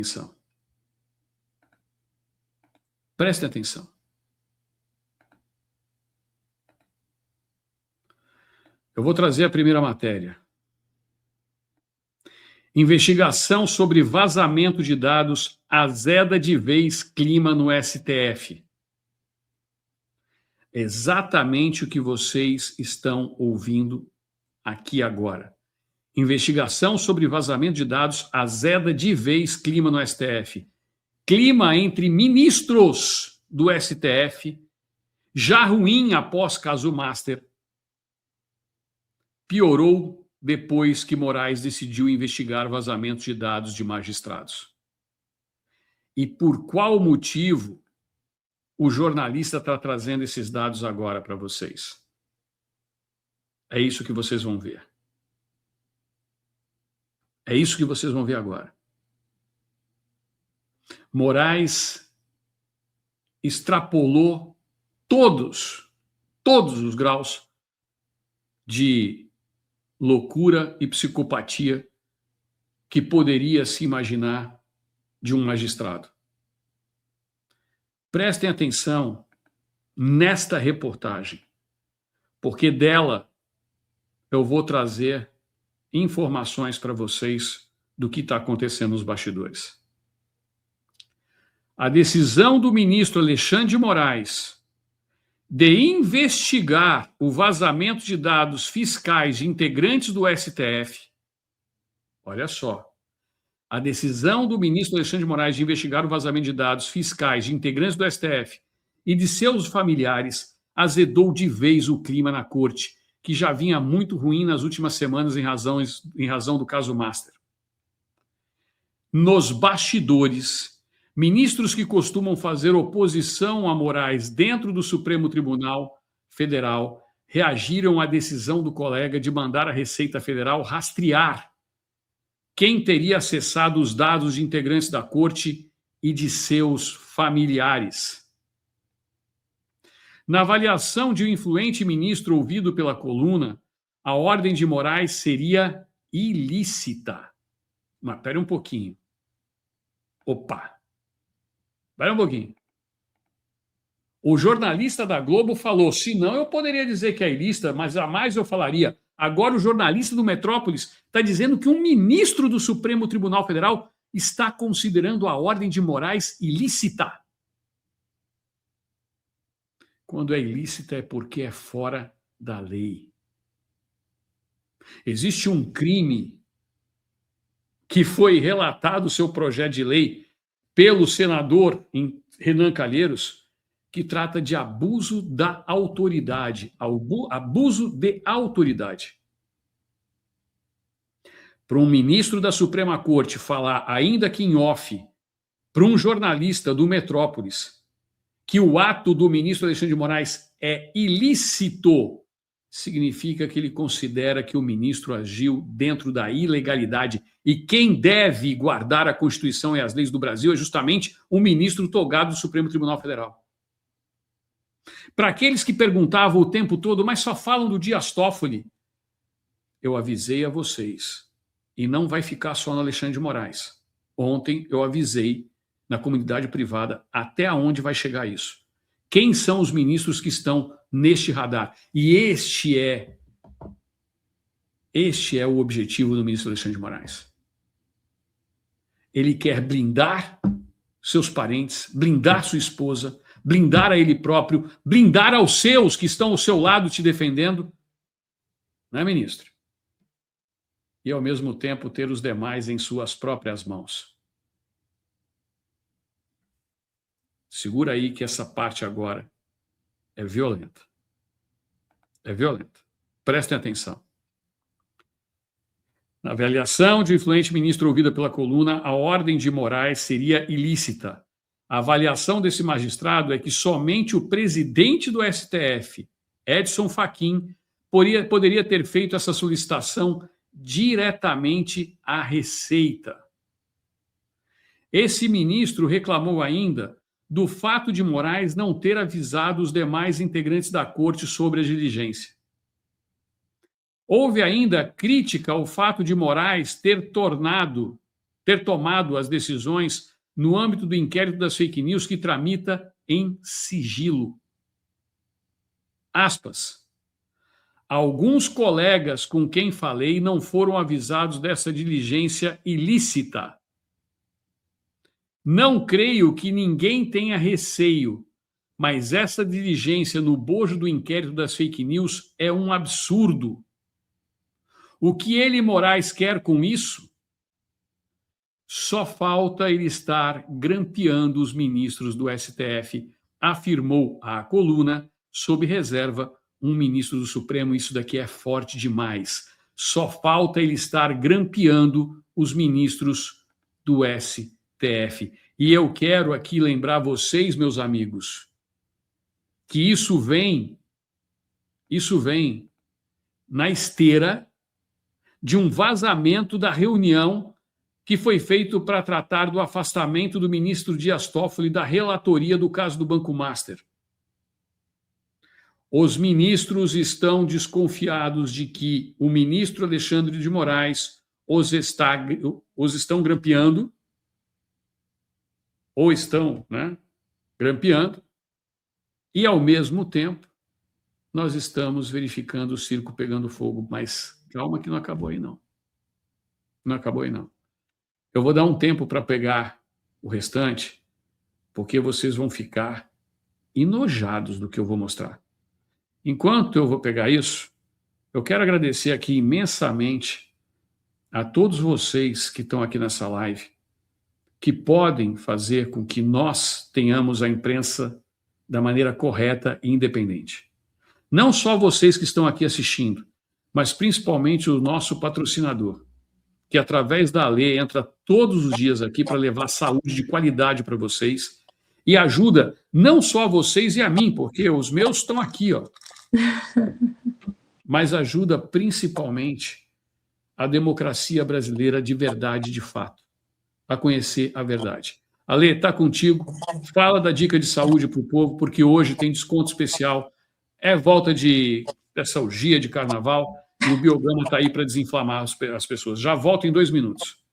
atenção. Prestem atenção. Eu vou trazer a primeira matéria. Investigação sobre vazamento de dados azeda de vez clima no STF. Exatamente o que vocês estão ouvindo aqui agora. Investigação sobre vazamento de dados azeda de vez clima no STF. Clima entre ministros do STF, já ruim após caso Master, piorou depois que Moraes decidiu investigar vazamentos de dados de magistrados. E por qual motivo o jornalista está trazendo esses dados agora para vocês? É isso que vocês vão ver. É isso que vocês vão ver agora. Moraes extrapolou todos os graus de loucura e psicopatia que poderia se imaginar de um magistrado. Prestem atenção nesta reportagem, porque dela eu vou trazer informações para vocês do que está acontecendo nos bastidores. A decisão do ministro Alexandre de Moraes de investigar o vazamento de dados fiscais de integrantes do STF, olha só, a decisão do ministro Alexandre de Moraes de investigar o vazamento de dados fiscais de integrantes do STF e de seus familiares azedou de vez o clima na corte, que já vinha muito ruim nas últimas semanas em razão do caso Master. Nos bastidores, ministros que costumam fazer oposição a Moraes dentro do Supremo Tribunal Federal reagiram à decisão do colega de mandar a Receita Federal rastrear quem teria acessado os dados de integrantes da corte e de seus familiares. Na avaliação de um influente ministro ouvido pela coluna, a ordem de Moraes seria ilícita. Mas espera um pouquinho. Opa! Espera um pouquinho. O jornalista da Globo falou, se não eu poderia dizer que é ilícita, mas jamais eu falaria. Agora o jornalista do Metrópolis está dizendo que um ministro do Supremo Tribunal Federal está considerando a ordem de Moraes ilícita. Quando é ilícita é porque é fora da lei. Existe um crime que foi relatado, seu projeto de lei, pelo senador Renan Calheiros, que trata de abuso da autoridade. Abuso de autoridade. Para um ministro da Suprema Corte falar, ainda que em off, para um jornalista do Metrópolis, que o ato do ministro Alexandre de Moraes é ilícito, significa que ele considera que o ministro agiu dentro da ilegalidade. E quem deve guardar a Constituição e as leis do Brasil é justamente o ministro togado do Supremo Tribunal Federal. Para aqueles que perguntavam o tempo todo, mas só falam do Dias Toffoli, eu avisei a vocês, e não vai ficar só no Alexandre de Moraes. Ontem eu avisei na comunidade privada até onde vai chegar isso. Quem são os ministros que estão neste radar? E este é o objetivo do ministro Alexandre de Moraes. Ele quer blindar seus parentes, blindar sua esposa, blindar a ele próprio, blindar aos seus que estão ao seu lado te defendendo, não é, ministro? E, ao mesmo tempo, ter os demais em suas próprias mãos. Segura aí que essa parte agora é violenta. É violenta. Prestem atenção. Na avaliação de um influente ministro ouvida pela coluna, a ordem de Moraes seria ilícita. A avaliação desse magistrado é que somente o presidente do STF, Edson Fachin, poderia ter feito essa solicitação diretamente à Receita. Esse ministro reclamou ainda do fato de Moraes não ter avisado os demais integrantes da corte sobre a diligência. Houve ainda crítica ao fato de Moraes ter tornado ter tomado as decisões no âmbito do inquérito das fake news que tramita em sigilo. Aspas. Alguns colegas com quem falei não foram avisados dessa diligência ilícita. Não creio que ninguém tenha receio, mas essa diligência no bojo do inquérito das fake news é um absurdo. O que ele, Moraes, quer com isso? Só falta ele estar grampeando os ministros do STF, afirmou à coluna, sob reserva, um ministro do Supremo. Isso daqui é forte demais. Só falta ele estar grampeando os ministros do STF. E eu quero aqui lembrar vocês, meus amigos, que isso vem na esteira de um vazamento da reunião que foi feito para tratar do afastamento do ministro Dias Toffoli da relatoria do caso do Banco Master. Os ministros estão desconfiados de que o ministro Alexandre de Moraes os estão grampeando, ou estão, grampeando, e, ao mesmo tempo, nós estamos verificando o circo pegando fogo. Mas calma que não acabou aí, não. Não acabou aí, não. Eu vou dar um tempo para pegar o restante, porque vocês vão ficar enojados do que eu vou mostrar. Enquanto eu vou pegar isso, eu quero agradecer aqui imensamente a todos vocês que estão aqui nessa live, que podem fazer com que nós tenhamos a imprensa da maneira correta e independente. Não só vocês que estão aqui assistindo, mas principalmente o nosso patrocinador, que através da lei entra todos os dias aqui para levar saúde de qualidade para vocês e ajuda não só a vocês e a mim, porque os meus estão aqui, ó, mas ajuda principalmente a democracia brasileira de verdade, de fato, a conhecer a verdade. Ale, está contigo. Fala da dica de saúde para o povo, porque hoje tem desconto especial. É volta dessa orgia de carnaval e o Biogama está aí para desinflamar as pessoas. Já volto em 2 minutos.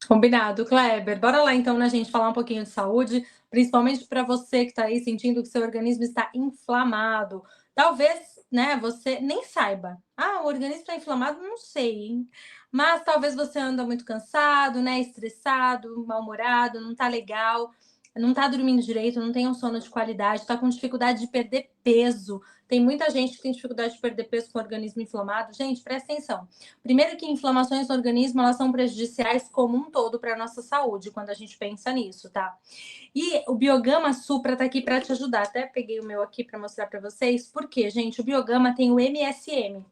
Combinado, Kleber. Bora lá, então, né, gente, falar um pouquinho de saúde, principalmente para você que está aí sentindo que seu organismo está inflamado. Talvez, né, você nem saiba. Ah, o organismo está inflamado? Não sei, hein? Mas talvez você anda muito cansado, né, estressado, mal-humorado, não tá legal, não tá dormindo direito, não tem um sono de qualidade, tá com dificuldade de perder peso. Tem muita gente que tem dificuldade de perder peso com o organismo inflamado. Gente, presta atenção. Primeiro que inflamações no organismo, elas são prejudiciais como um todo para a nossa saúde, quando a gente pensa nisso, tá? E o Biogama Supra tá aqui para te ajudar. Até peguei o meu aqui para mostrar para vocês. Por quê, gente? O Biogama tem o MSM,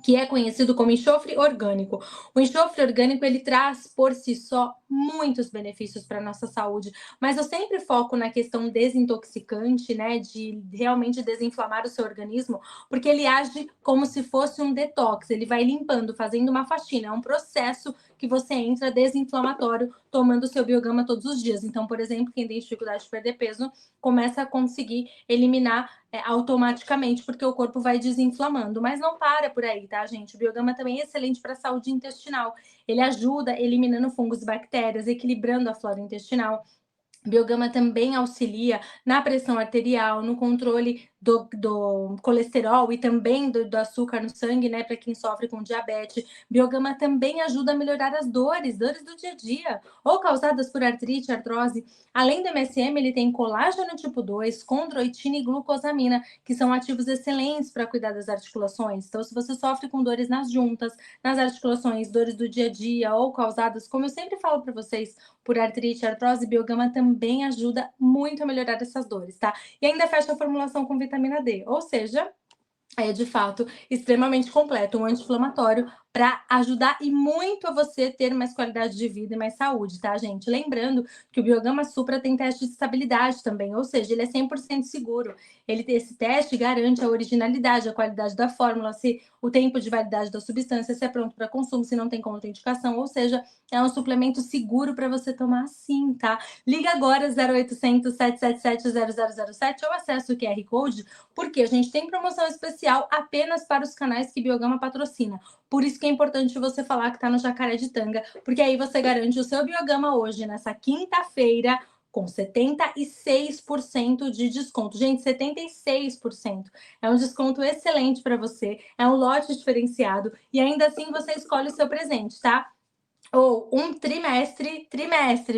que é conhecido como enxofre orgânico. O enxofre orgânico, ele traz por si só muitos benefícios para a nossa saúde, mas eu sempre foco na questão desintoxicante, né, de realmente desinflamar o seu organismo, porque ele age como se fosse um detox, ele vai limpando, fazendo uma faxina, é um processo que você entra desinflamatório tomando o seu Biogama todos os dias. Então, por exemplo, quem tem dificuldade de perder peso, começa a conseguir eliminar automaticamente, porque o corpo vai desinflamando. Mas não para por aí, tá, gente? O Biogama também é excelente para a saúde intestinal. Ele ajuda eliminando fungos e bactérias, equilibrando a flora intestinal. Biogama também auxilia na pressão arterial, no controle do colesterol e também do açúcar no sangue, né, para quem sofre com diabetes. Biogama também ajuda a melhorar as dores do dia a dia, ou causadas por artrite, artrose. Além do MSM, ele tem colágeno tipo 2, condroitina e glucosamina, que são ativos excelentes para cuidar das articulações. Então, se você sofre com dores nas juntas, nas articulações, dores do dia a dia, ou causadas, como eu sempre falo para vocês, por artrite, artrose, Biogama também ajuda muito a melhorar essas dores, tá? E ainda fecha a formulação com vitamina D, ou seja, é de fato extremamente completo, um anti-inflamatório para ajudar e muito a você ter mais qualidade de vida e mais saúde, tá, gente? Lembrando que o Biogama Supra tem teste de estabilidade também, ou seja, ele é 100% seguro. Esse teste garante a originalidade, a qualidade da fórmula, se o tempo de validade da substância, se é pronto para consumo, se não tem contraindicação, ou seja, é um suplemento seguro para você tomar sim, tá? Liga agora 0800 777 0007 ou acesse o QR Code, porque a gente tem promoção especial apenas para os canais que Biogama patrocina. Por isso que é importante você falar que está no Jacaretanga, porque aí você garante o seu Biogama hoje, nessa quinta-feira, com 76% de desconto. Gente, 76%. É um desconto excelente para você, é um lote diferenciado e ainda assim você escolhe o seu presente, tá? Ou um trimestre,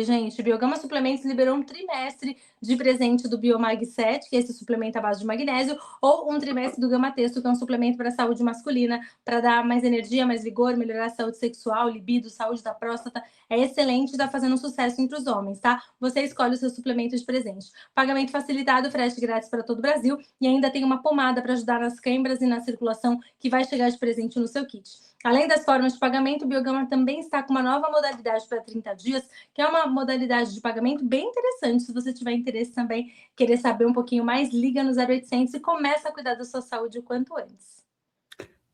gente. Biogama Suplementos liberou um trimestre de presente do Biomag 7, que é esse suplemento à base de magnésio, ou um trimestre do Gama Texto, que é um suplemento para a saúde masculina, para dar mais energia, mais vigor, melhorar a saúde sexual, libido, saúde da próstata. É excelente, está fazendo um sucesso entre os homens, tá? Você escolhe o seu suplemento de presente. Pagamento facilitado, frete grátis para todo o Brasil e ainda tem uma pomada para ajudar nas câimbras e na circulação que vai chegar de presente no seu kit. Além das formas de pagamento, o Biogama também está com uma nova modalidade para 30 dias, que é uma modalidade de pagamento bem interessante. Se você tiver interesse também, querer saber um pouquinho mais, liga no 0800 e começa a cuidar da sua saúde o quanto antes.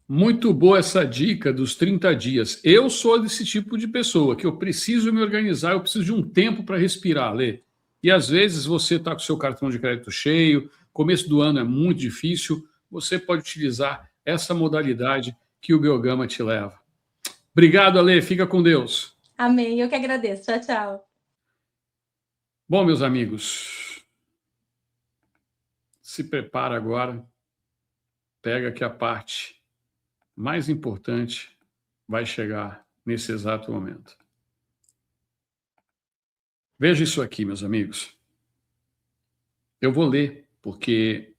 Muito boa essa dica dos 30 dias. Eu sou desse tipo de pessoa, que eu preciso me organizar, eu preciso de um tempo para respirar, Lê. E às vezes você está com o seu cartão de crédito cheio, começo do ano é muito difícil, você pode utilizar essa modalidade que o Biogama te leva. Obrigado, Ale. Fica com Deus. Amém. Eu que agradeço. Tchau, tchau. Bom, meus amigos, se prepara agora. Pega que a parte mais importante vai chegar nesse exato momento. Veja isso aqui, meus amigos. Eu vou ler, porque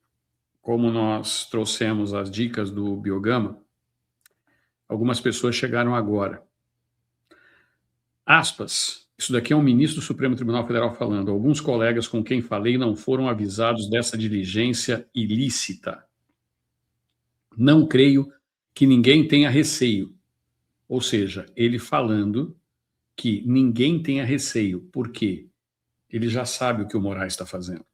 como nós trouxemos as dicas do Biogama, algumas pessoas chegaram agora. Aspas, isso daqui é um ministro do Supremo Tribunal Federal falando. Alguns colegas com quem falei não foram avisados dessa diligência ilícita. Não creio que ninguém tenha receio. Ou seja, ele falando que ninguém tenha receio. Por quê? Ele já sabe o que o Moraes está fazendo.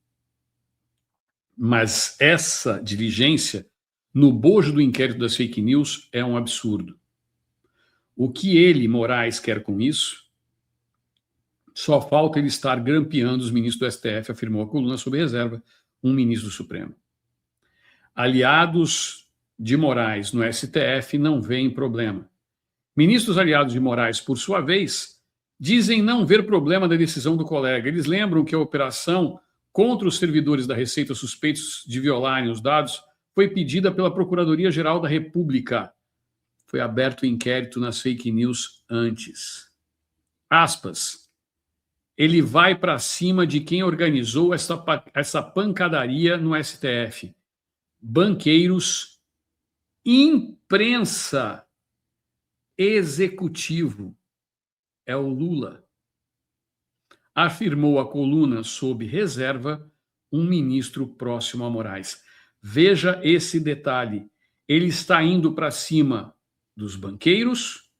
Mas essa diligência, no bojo do inquérito das fake news, é um absurdo. O que ele, Moraes, quer com isso? Só falta ele estar grampeando os ministros do STF, afirmou a coluna sob reserva, um ministro do Supremo. Aliados de Moraes no STF não veem problema. Ministros aliados de Moraes, por sua vez, dizem não ver problema da decisão do colega. Eles lembram que a operação contra os servidores da Receita suspeitos de violarem os dados foi pedida pela Procuradoria-Geral da República. Foi aberto o inquérito nas fake news antes. Aspas. Ele vai para cima de quem organizou essa pancadaria no STF. Banqueiros, imprensa, executivo. É o Lula. Afirmou a coluna sob reserva um ministro próximo a Moraes. Veja esse detalhe. Ele está indo para cima dos banqueiros,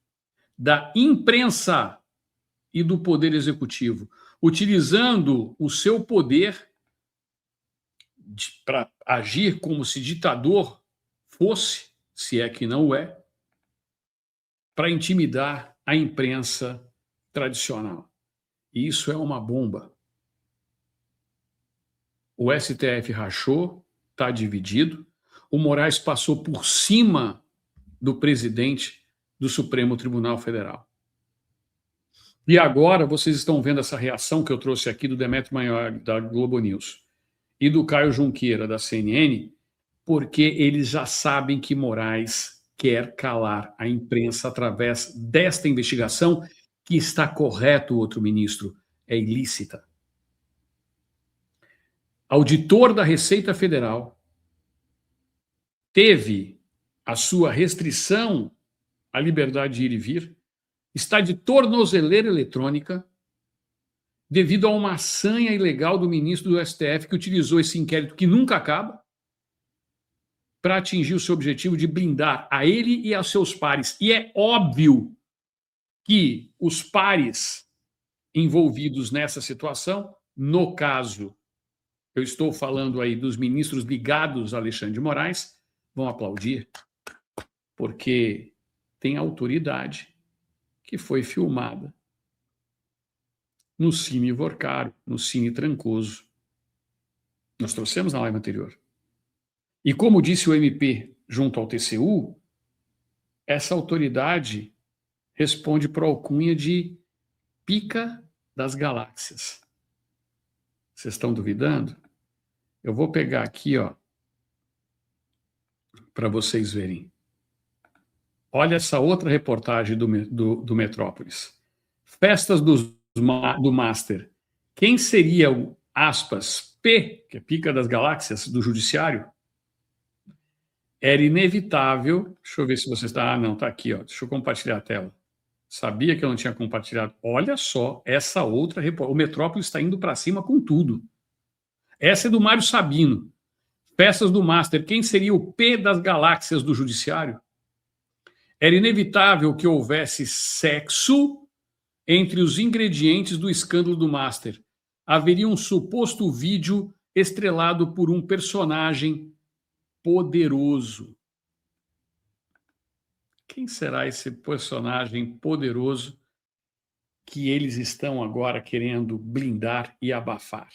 da imprensa e do poder executivo, utilizando o seu poder para agir como se ditador fosse, se é que não o é, para intimidar a imprensa tradicional. E isso é uma bomba. O STF rachou, está dividido. O Moraes passou por cima do presidente do Supremo Tribunal Federal. E agora vocês estão vendo essa reação que eu trouxe aqui do Demetrio Maior, da Globo News, e do Caio Junqueira, da CNN, porque eles já sabem que Moraes quer calar a imprensa através desta investigação, que está correto, outro ministro, é ilícita. Auditor da Receita Federal teve a sua restrição à liberdade de ir e vir, está de tornozeleira eletrônica devido a uma sanha ilegal do ministro do STF que utilizou esse inquérito que nunca acaba para atingir o seu objetivo de blindar a ele e aos seus pares. E é óbvio que os pares envolvidos nessa situação, no caso, eu estou falando aí dos ministros ligados a Alexandre de Moraes, vão aplaudir, porque tem autoridade que foi filmada no Cine Vorcaro, no Cine Trancoso. Nós trouxemos na live anterior. E como disse o MP junto ao TCU, essa autoridade responde para a alcunha de pica das galáxias. Vocês estão duvidando? Eu vou pegar aqui, ó, para vocês verem. Olha essa outra reportagem do Metrópolis. Festas do Master. Quem seria o, aspas, P, que é pica das galáxias, do judiciário? Era inevitável. Deixa eu ver se você está. Ah, não, está aqui, ó. Deixa eu compartilhar a tela. Sabia que eu não tinha compartilhado. Olha só, essa outra reportagem. O Metrópolis está indo para cima com tudo. Essa é do Mário Sabino. Festas do Master. Quem seria o P das galáxias do judiciário? Era inevitável que houvesse sexo entre os ingredientes do escândalo do Master. Haveria um suposto vídeo estrelado por um personagem poderoso. Quem será esse personagem poderoso que eles estão agora querendo blindar e abafar?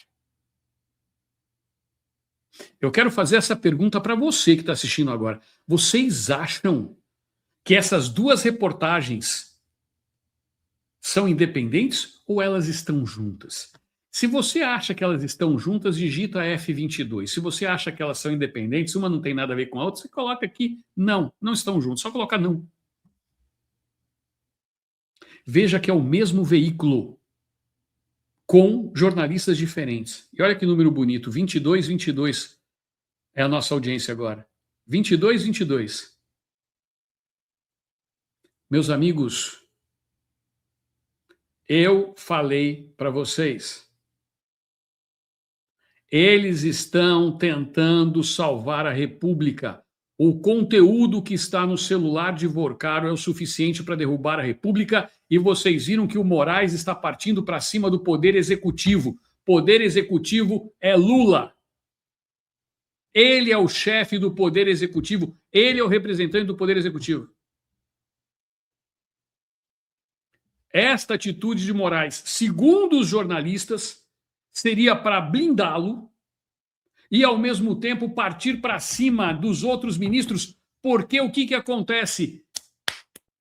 Eu quero fazer essa pergunta para você que está assistindo agora. Vocês acham que essas duas reportagens são independentes ou elas estão juntas? Se você acha que elas estão juntas, digita F22. Se você acha que elas são independentes, uma não tem nada a ver com a outra, você coloca aqui não, não estão juntas. Só colocar não. Veja que é o mesmo veículo, com jornalistas diferentes. E olha que número bonito, 2222 é a nossa audiência agora. 2222. Meus amigos, eu falei para vocês. Eles estão tentando salvar a República. O conteúdo que está no celular de Vorcaro é o suficiente para derrubar a República e vocês viram que o Moraes está partindo para cima do Poder Executivo. Poder Executivo é Lula. Ele é o chefe do Poder Executivo. Ele é o representante do Poder Executivo. Esta atitude de Moraes, segundo os jornalistas, seria para blindá-lo e, ao mesmo tempo, partir para cima dos outros ministros, porque o que acontece?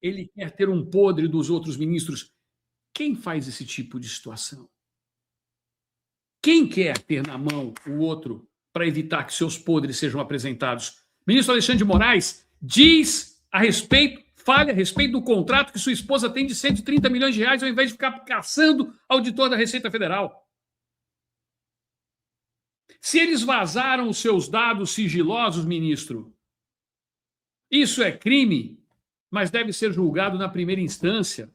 Ele quer ter um podre dos outros ministros. Quem faz esse tipo de situação? Quem quer ter na mão o outro para evitar que seus podres sejam apresentados? Ministro Alexandre de Moraes diz a respeito, fale a respeito do contrato que sua esposa tem de 130 milhões de reais, ao invés de ficar caçando auditor da Receita Federal. Se eles vazaram os seus dados sigilosos, ministro, isso é crime, mas deve ser julgado na primeira instância.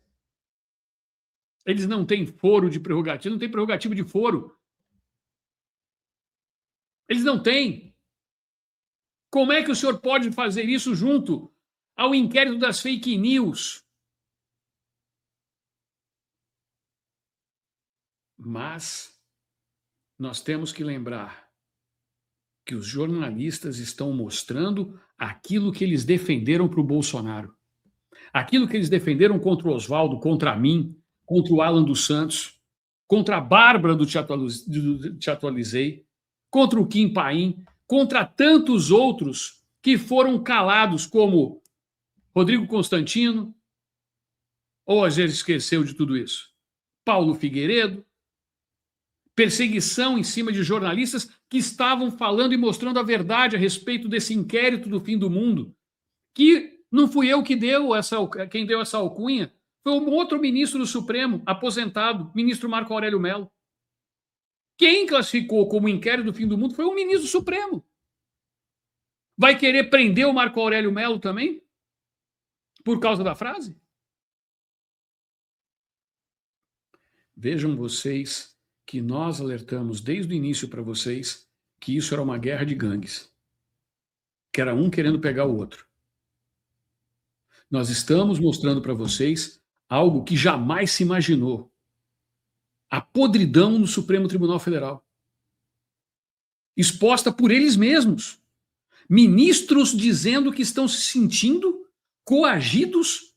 Eles não têm foro de prerrogativa, não têm prerrogativa de foro. Eles não têm. Como é que o senhor pode fazer isso junto ao inquérito das fake news? Mas nós temos que lembrar que os jornalistas estão mostrando aquilo que eles defenderam para o Bolsonaro. Aquilo que eles defenderam contra o Oswaldo, contra mim, contra o Alan dos Santos, contra a Bárbara do Te Atualizei, contra o Kim Paim, contra tantos outros que foram calados, como Rodrigo Constantino, ou às vezes esqueceu de tudo isso, Paulo Figueiredo, perseguição em cima de jornalistas que estavam falando e mostrando a verdade a respeito desse inquérito do fim do mundo, que não fui eu que quem deu essa alcunha, foi um outro ministro do Supremo, aposentado, ministro Marco Aurélio Mello. Quem classificou como inquérito do fim do mundo foi o ministro do Supremo. Vai querer prender o Marco Aurélio Mello também? Por causa da frase? Vejam vocês que nós alertamos desde o início para vocês que isso era uma guerra de gangues. Que era um querendo pegar o outro. Nós estamos mostrando para vocês algo que jamais se imaginou. A podridão no Supremo Tribunal Federal. Exposta por eles mesmos. Ministros dizendo que estão se sentindo coagidos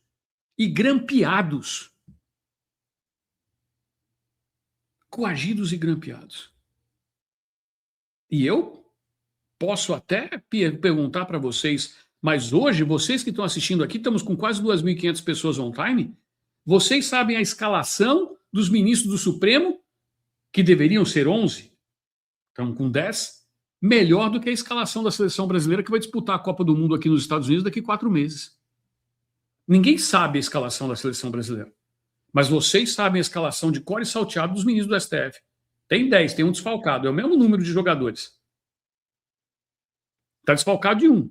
e grampeados. Coagidos e grampeados. E eu posso até perguntar para vocês, Mas hoje, vocês que estão assistindo aqui, estamos com quase 2.500 pessoas online, vocês sabem a escalação dos ministros do Supremo, que deveriam ser 11, estão com 10, melhor do que a escalação da seleção brasileira que vai disputar a Copa do Mundo aqui nos Estados Unidos daqui a 4 meses. Ninguém sabe a escalação da seleção brasileira. Mas vocês sabem a escalação de cor e salteado dos ministros do STF. Tem 10, tem um desfalcado. É o mesmo número de jogadores. Está desfalcado de um.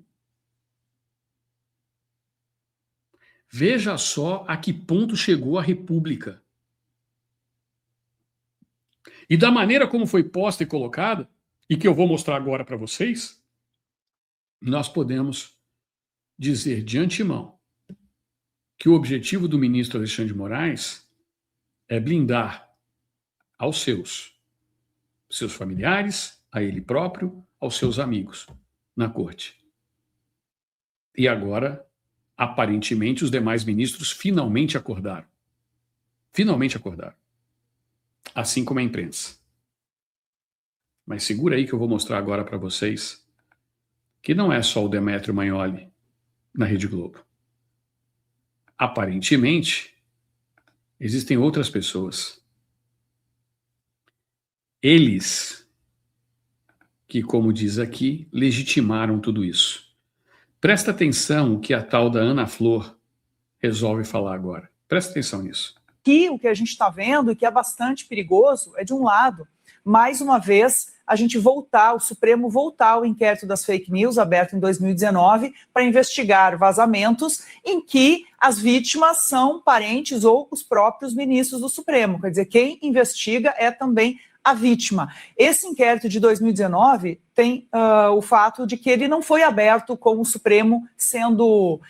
Veja só a que ponto chegou a República. E da maneira como foi posta e colocada, e que eu vou mostrar agora para vocês, nós podemos dizer de antemão que o objetivo do ministro Alexandre de Moraes é blindar aos seus familiares, a ele próprio, aos seus amigos na corte. E agora, aparentemente, os demais ministros finalmente acordaram. Finalmente acordaram. Assim como a imprensa. Mas segura aí que eu vou mostrar agora para vocês que não é só o Demetrio Magnoli na Rede Globo. Aparentemente, existem outras pessoas. Eles que, como diz aqui, legitimaram tudo isso. Presta atenção o que a tal da Ana Flor resolve falar agora. Presta atenção nisso. Aqui, o que a gente está vendo, e que é bastante perigoso, é de um lado, mais uma vez, a gente voltar, o Supremo voltar ao inquérito das fake news, aberto em 2019, para investigar vazamentos em que as vítimas são parentes ou os próprios ministros do Supremo. Quer dizer, quem investiga é também a vítima. Esse inquérito de 2019 tem o fato de que ele não foi aberto com o Supremo sendo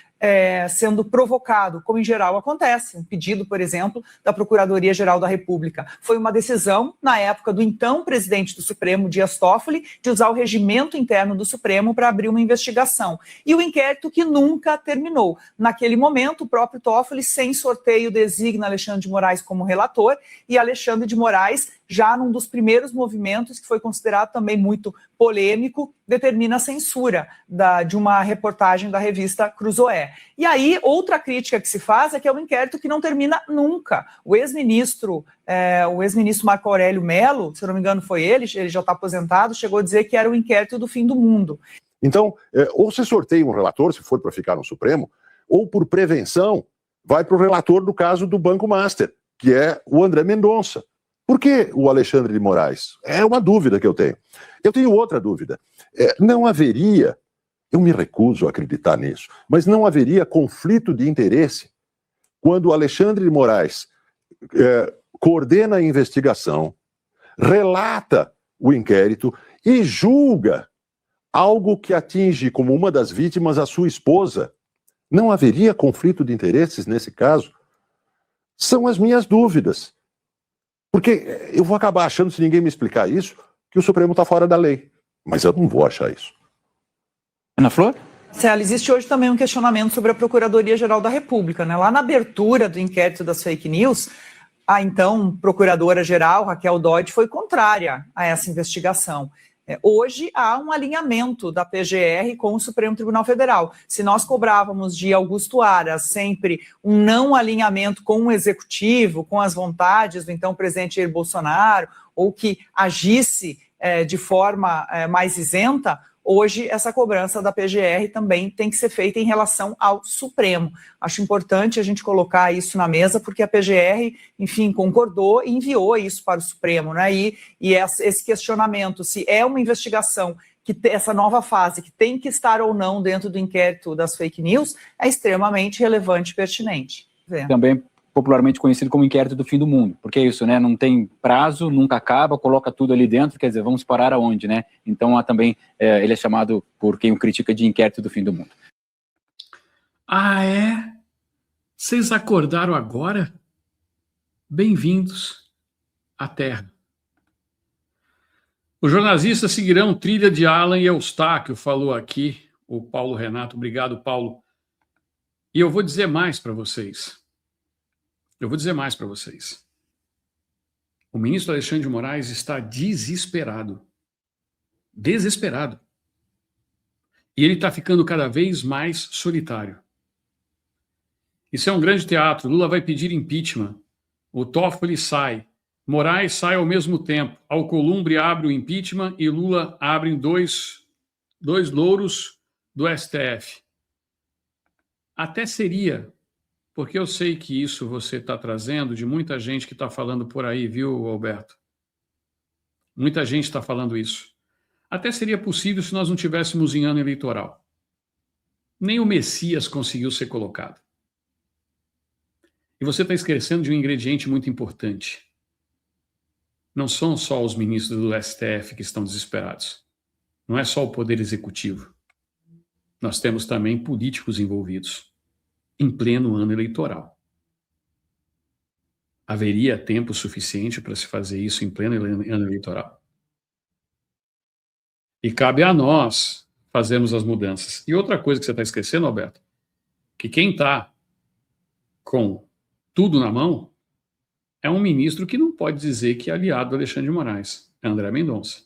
provocado, como em geral acontece. Um pedido, por exemplo, da Procuradoria-Geral da República. Foi uma decisão, na época do então presidente do Supremo, Dias Toffoli, de usar o regimento interno do Supremo para abrir uma investigação. E o inquérito que nunca terminou. Naquele momento, o próprio Toffoli, sem sorteio, designa Alexandre de Moraes como relator, e Alexandre de Moraes, já num dos primeiros movimentos, que foi considerado também muito polêmico, determina a censura de uma reportagem da revista Cruzoé. E aí, outra crítica que se faz é que é um inquérito que não termina nunca. O ex-ministro Marco Aurélio Mello, se eu não me engano foi ele já está aposentado, chegou a dizer que era o inquérito do fim do mundo. Então, ou você sorteia um relator, se for para ficar no Supremo, ou por prevenção, vai para o relator do caso do Banco Master, que é o André Mendonça. Por que o Alexandre de Moraes? É uma dúvida que eu tenho. Eu tenho outra dúvida. Não haveria, eu me recuso a acreditar nisso, mas não haveria conflito de interesse quando o Alexandre de Moraes coordena a investigação, relata o inquérito e julga algo que atinge como uma das vítimas a sua esposa. Não haveria conflito de interesses nesse caso? São as minhas dúvidas. Porque eu vou acabar achando, se ninguém me explicar isso, que o Supremo está fora da lei. Mas eu não vou achar isso. Ana Flor? Célia, existe hoje também um questionamento sobre a Procuradoria-Geral da República, né? Lá na abertura do inquérito das fake news, a então Procuradora-Geral, Raquel Dodge, foi contrária a essa investigação. Hoje há um alinhamento da PGR com o Supremo Tribunal Federal. Se nós cobrávamos de Augusto Aras sempre um não alinhamento com o Executivo, com as vontades do então presidente Jair Bolsonaro, ou que agisse de forma mais isenta, hoje essa cobrança da PGR também tem que ser feita em relação ao Supremo. Acho importante a gente colocar isso na mesa, porque a PGR, enfim, concordou e enviou isso para o Supremo, né? E esse questionamento, se é uma investigação, essa nova fase, que tem que estar ou não dentro do inquérito das fake news, é extremamente relevante e pertinente. Também popularmente conhecido como inquérito do fim do mundo, porque é isso, né, não tem prazo, nunca acaba, coloca tudo ali dentro, quer dizer, vamos parar aonde, né? Então também ele é chamado, por quem o critica, de inquérito do fim do mundo. Ah, é? Vocês acordaram agora? Bem-vindos à Terra. Os jornalistas seguirão trilha de Alan e Eustáquio, falou aqui o Paulo Renato. Obrigado, Paulo. E eu vou dizer mais para vocês. O ministro Alexandre de Moraes está desesperado. Desesperado. E ele está ficando cada vez mais solitário. Isso é um grande teatro. Lula vai pedir impeachment. O Toffoli sai. Moraes sai ao mesmo tempo. Alcolumbre abre o impeachment e Lula abre dois louros do STF. Até seria, porque eu sei que isso você está trazendo de muita gente que está falando por aí, viu, Alberto? Muita gente está falando isso. Até seria possível se nós não tivéssemos em ano eleitoral. Nem o Messias conseguiu ser colocado. E você está esquecendo de um ingrediente muito importante. Não são só os ministros do STF que estão desesperados. Não é só o Poder Executivo. Nós temos também políticos envolvidos, em pleno ano eleitoral. Haveria tempo suficiente para se fazer isso em pleno ano eleitoral? E cabe a nós fazermos as mudanças. E outra coisa que você está esquecendo, Alberto, que quem está com tudo na mão é um ministro que não pode dizer que é aliado do Alexandre de Moraes, é André Mendonça.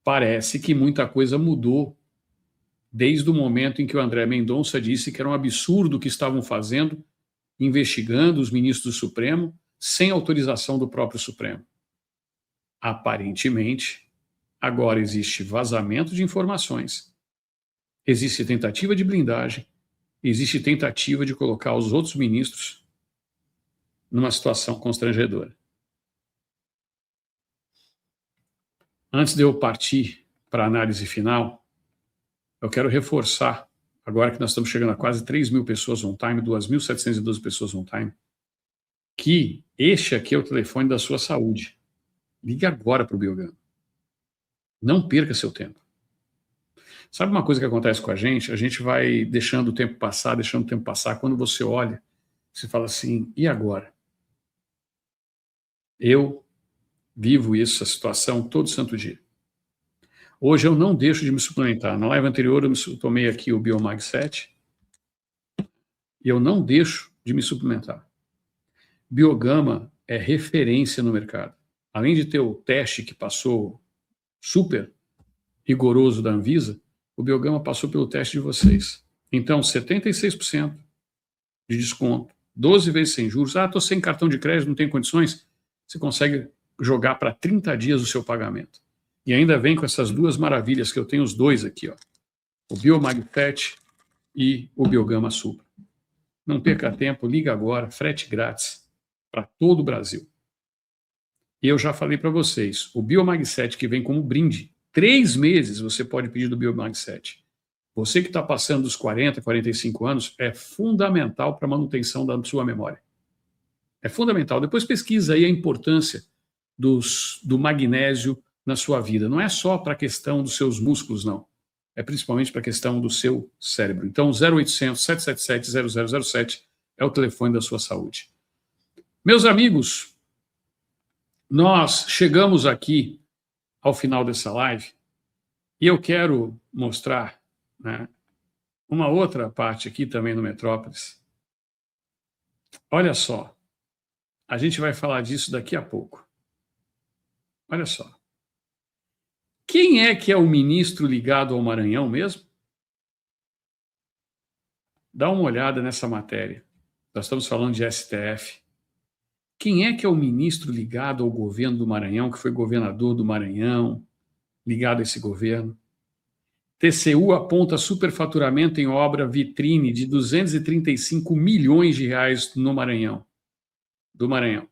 Parece que muita coisa mudou desde o momento em que o André Mendonça disse que era um absurdo o que estavam fazendo, investigando os ministros do Supremo sem autorização do próprio Supremo. Aparentemente, agora existe vazamento de informações, existe tentativa de blindagem, existe tentativa de colocar os outros ministros numa situação constrangedora. Antes de eu partir para a análise final, eu quero reforçar, agora que nós estamos chegando a quase 3.000 pessoas on time, 2.712 pessoas on time, que este aqui é o telefone da sua saúde. Ligue agora para o Biogama. Não perca seu tempo. Sabe uma coisa que acontece com a gente? A gente vai deixando o tempo passar. Quando você olha, você fala assim, e agora? Eu vivo isso, essa situação, todo santo dia. Hoje eu não deixo de me suplementar. Na live anterior eu tomei aqui o Biomag 7 e eu não deixo de me suplementar. Biogama é referência no mercado. Além de ter o teste que passou super rigoroso da Anvisa, o Biogama passou pelo teste de vocês. Então, 76% de desconto, 12 vezes sem juros. Estou sem cartão de crédito, não tenho condições. Você consegue jogar para 30 dias o seu pagamento. E ainda vem com essas duas maravilhas, que eu tenho os dois aqui, ó. O Biomag 7 e o Biogama Supra. Não perca tempo, liga agora, frete grátis para todo o Brasil. E eu já falei para vocês, o Biomag 7 que vem como brinde, 3 meses você pode pedir do Biomag 7. Você que está passando dos 40, 45 anos, é fundamental para a manutenção da sua memória. É fundamental. Depois pesquisa aí a importância do magnésio na sua vida. Não é só para a questão dos seus músculos, não. É principalmente para a questão do seu cérebro. Então, 0800 777 0007 é o telefone da sua saúde. Meus amigos, nós chegamos aqui ao final dessa live e eu quero mostrar, né, uma outra parte aqui também no Metrópolis. Olha só, a gente vai falar disso daqui a pouco. Olha só. Quem é que é o ministro ligado ao Maranhão mesmo? Dá uma olhada nessa matéria. Nós estamos falando de STF. Quem é que é o ministro ligado ao governo do Maranhão, que foi governador do Maranhão, ligado a esse governo? TCU aponta superfaturamento em obra vitrine de 235 milhões de reais no Maranhão. Do Maranhão.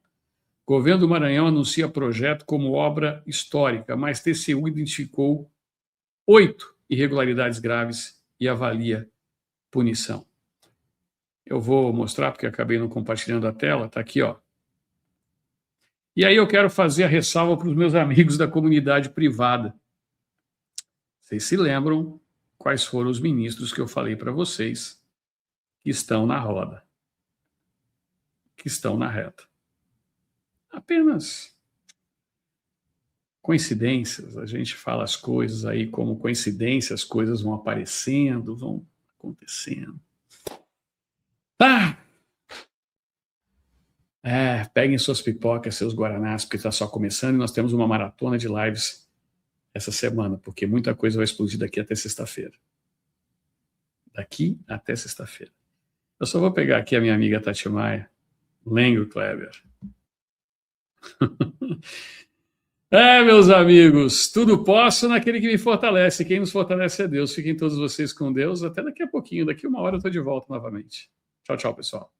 O governo do Maranhão anuncia projeto como obra histórica, mas TCU identificou 8 irregularidades graves e avalia punição. Eu vou mostrar, porque acabei não compartilhando a tela, está aqui, ó. E aí eu quero fazer a ressalva para os meus amigos da comunidade privada. Vocês se lembram quais foram os ministros que eu falei para vocês que estão na roda, que estão na reta? Apenas coincidências. A gente fala as coisas aí como coincidência, as coisas vão aparecendo, vão acontecendo. Peguem suas pipocas, seus guaranás, porque está só começando e nós temos uma maratona de lives essa semana, porque muita coisa vai explodir daqui até sexta-feira. Daqui até sexta-feira. Eu só vou pegar aqui a minha amiga Tati Maia. Lengo, Kleber. Meus amigos, tudo posso naquele que me fortalece. Quem nos fortalece é Deus. Fiquem todos vocês com Deus. Até daqui a pouquinho, daqui 1 hora eu estou de volta novamente. Tchau, tchau, pessoal.